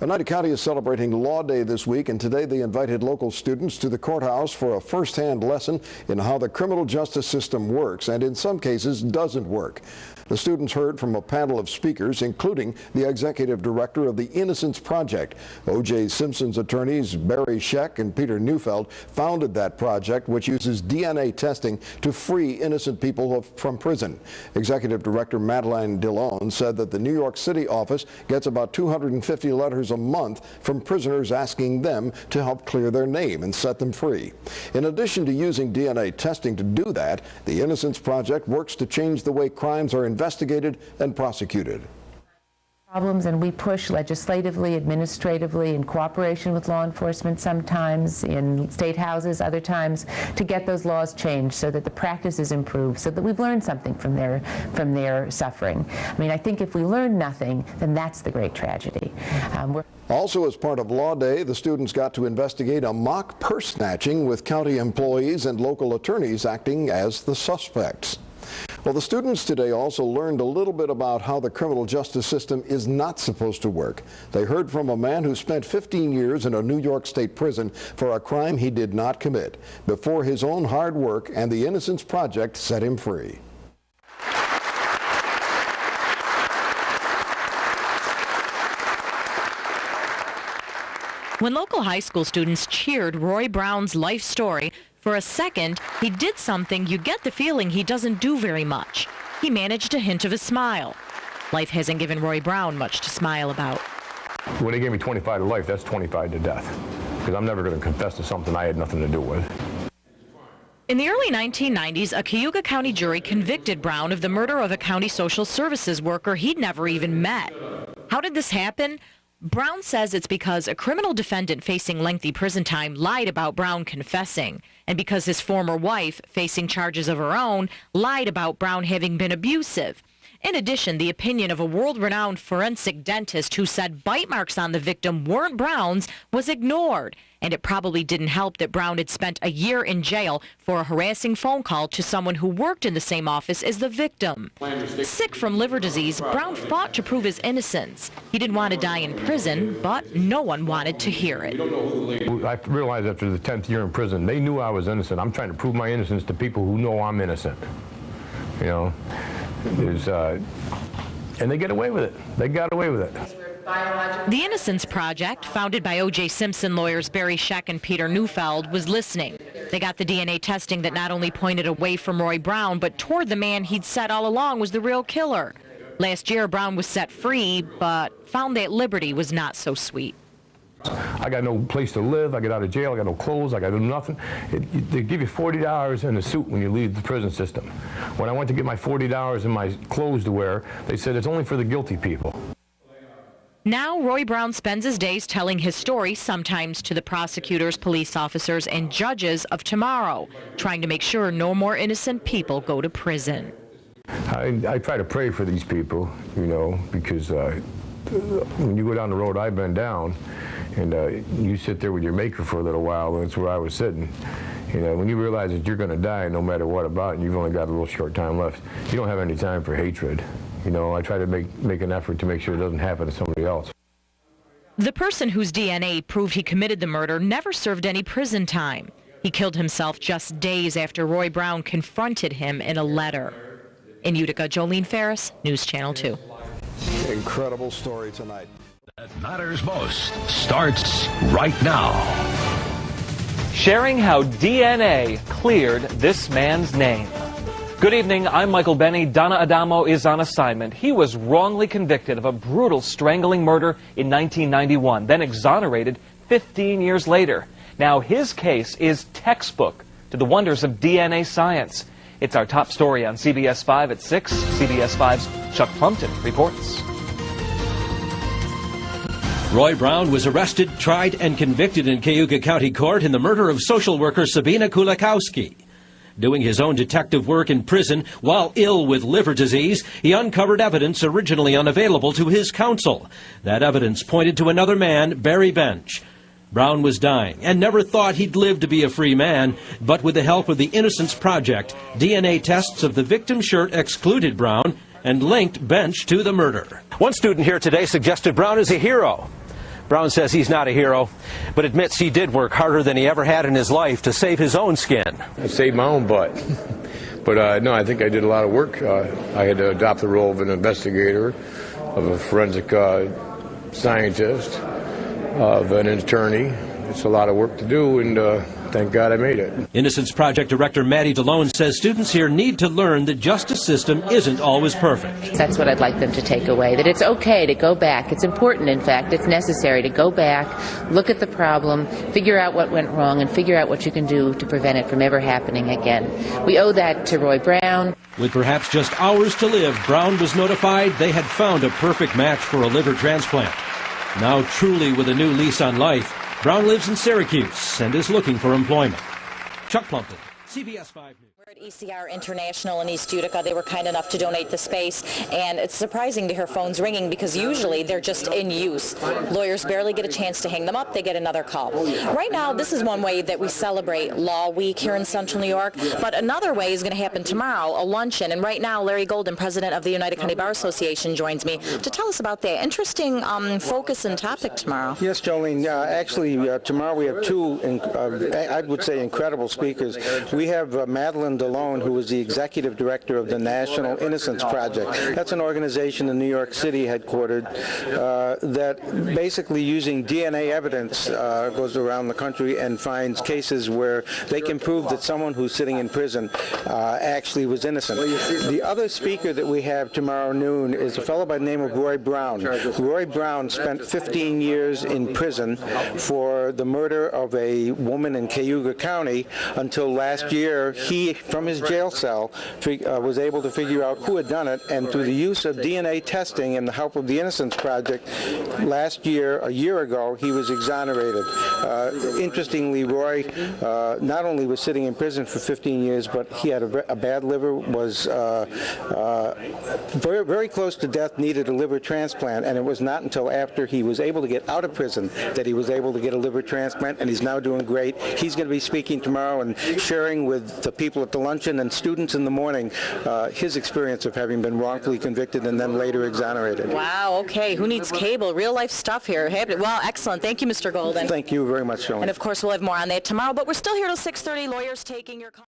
Oneida County is celebrating Law Day this week, and today they invited local students to the courthouse for a first-hand lesson in how the criminal justice system works and in some cases doesn't work. The students heard from a panel of speakers, including the executive director of the Innocence Project. O.J. Simpson's attorneys Barry Scheck and Peter Neufeld founded that project, which uses DNA testing to free innocent people from prison. Executive Director Madeline Dillon said that the New York City office gets about 250 letters a month from prisoners asking them to help clear their name and set them free. In addition to using DNA testing to do that, the Innocence Project works to change the way crimes are investigated and prosecuted. Problems, and we push legislatively, administratively, in cooperation with law enforcement sometimes, in state houses other times, to get those laws changed so that the practice is improved, so that we've learned something from their suffering. I mean, I think if we learn nothing, then that's the great tragedy. Also, as part of Law Day, the students got to investigate a mock purse snatching with county employees and local attorneys acting as the suspects. Well, the students today also learned a little bit about how the criminal justice system is not supposed to work. They heard from a man who spent 15 years in a New York State prison for a crime he did not commit, before his own hard work and the Innocence Project set him free. When local high school students cheered Roy Brown's life story, for a second, he did something you get the feeling he doesn't do very much. He managed a hint of a smile. Life hasn't given Roy Brown much to smile about. When they gave me 25 to life, that's 25 to death. Because I'm never going to confess to something I had nothing to do with. In the early 1990s, a Cayuga County jury convicted Brown of the murder of a county social services worker he'd never even met. How did this happen? Brown says it's because a criminal defendant facing lengthy prison time lied about Brown confessing, and because his former wife, facing charges of her own, lied about Brown having been abusive. In addition, the opinion of a world-renowned forensic dentist who said bite marks on the victim weren't Brown's was ignored, and it probably didn't help that Brown had spent a year in jail for a harassing phone call to someone who worked in the same office as the victim. Sick from liver disease, Brown fought to prove his innocence. He didn't want to die in prison, but no one wanted to hear it. I realized after the 10th year in prison, they knew I was innocent. I'm trying to prove my innocence to people who know I'm innocent. You know? And they get away with it. They got away with it. The Innocence Project, founded by O.J. Simpson lawyers Barry Scheck and Peter Neufeld, was listening. They got the DNA testing that not only pointed away from Roy Brown, but toward the man he'd said all along was the real killer. Last year, Brown was set free, but found that liberty was not so sweet. I got no place to live. I get out of jail. I got no clothes. I got nothing. They give you $40 in a suit when you leave the prison system. When I went to get my $40 in my clothes to wear, they said it's only for the guilty people. Now, Roy Brown spends his days telling his story, sometimes to the prosecutors, police officers, and judges of tomorrow, trying to make sure no more innocent people go to prison. I try to pray for these people, you know, because when you go down the road I've been down, and you sit there with your maker for a little while, and that's where I was sitting. You know, when you realize that you're going to die no matter what about, and you've only got a little short time left, you don't have any time for hatred. You know, I try to make an effort to make sure it doesn't happen to somebody else. The person whose DNA proved he committed the murder never served any prison time. He killed himself just days after Roy Brown confronted him in a letter. In Utica, Jolene Ferris, News Channel 2. Incredible story tonight. That matters most starts right now. Sharing how DNA cleared this man's name. Good evening, I'm Michael Benny. Donna Adamo is on assignment. He was wrongly convicted of a brutal strangling murder in 1991, then exonerated 15 years later. Now his case is textbook to the wonders of DNA science. It's our top story on CBS 5 at 6. CBS 5's Chuck Plumpton reports. Roy Brown was arrested, tried, and convicted in Cayuga County Court in the murder of social worker Sabina Kulikowski. Doing his own detective work in prison while ill with liver disease, he uncovered evidence originally unavailable to his counsel. That evidence pointed to another man, Barry Bench. Brown was dying and never thought he'd live to be a free man, but with the help of the Innocence Project, DNA tests of the victim's shirt excluded Brown and linked Bench to the murder. One student here today suggested Brown is a hero. Brown says he's not a hero, but admits he did work harder than he ever had in his life to save his own skin. I saved my own butt. But no, I think I did a lot of work. I had to adopt the role of an investigator, of a forensic scientist, of an attorney. It's a lot of work to do, and thank God I made it. Innocence Project Director Maddie DeLone says students here need to learn the justice system isn't always perfect. That's what I'd like them to take away, that it's okay to go back. It's important, in fact, it's necessary to go back, look at the problem, figure out what went wrong, and figure out what you can do to prevent it from ever happening again. We owe that to Roy Brown. With perhaps just hours to live, Brown was notified they had found a perfect match for a liver transplant. Now truly with a new lease on life, Brown lives in Syracuse and is looking for employment. Chuck Plumpton, CBS 5 News. We're at ECR International in East Utica. They were kind enough to donate the space, and it's surprising to hear phones ringing because usually they're just in use. Lawyers barely get a chance to hang them up. They get another call. Right now, this is one way that we celebrate Law Week here in Central New York, but another way is going to happen tomorrow, a luncheon. And right now, Larry Golden, president of the United County Bar Association, joins me to tell us about that interesting focus and topic tomorrow. Yes, Jolene. Actually, tomorrow we have two, I would say, incredible speakers. We have Madeline DeLone, who is the executive director of the National Innocence Project. That's an organization in New York City headquartered that basically using DNA evidence goes around the country and finds cases where they can prove that someone who's sitting in prison actually was innocent. The other speaker that we have tomorrow noon is a fellow by the name of Roy Brown. Roy Brown spent 15 years in prison for the murder of a woman in Cayuga County until last year he, from his jail cell, was able to figure out who had done it, and through the use of DNA testing and the help of the Innocence Project, last year, a year ago, he was exonerated. Interestingly, Roy not only was sitting in prison for 15 years, but he had a bad liver, was very, very close to death, needed a liver transplant, and it was not until after he was able to get out of prison that he was able to get a liver transplant, and he's now doing great. He's going to be speaking tomorrow and sharing with the people at the luncheon and students in the morning his experience of having been wrongfully convicted and then later exonerated. Wow, okay. Who needs cable? Real life stuff here. Well, excellent. Thank you, Mr. Golden. Thank you very much, Shelley. And of course, we'll have more on that tomorrow, but we're still here till 6:30. Lawyers taking your call.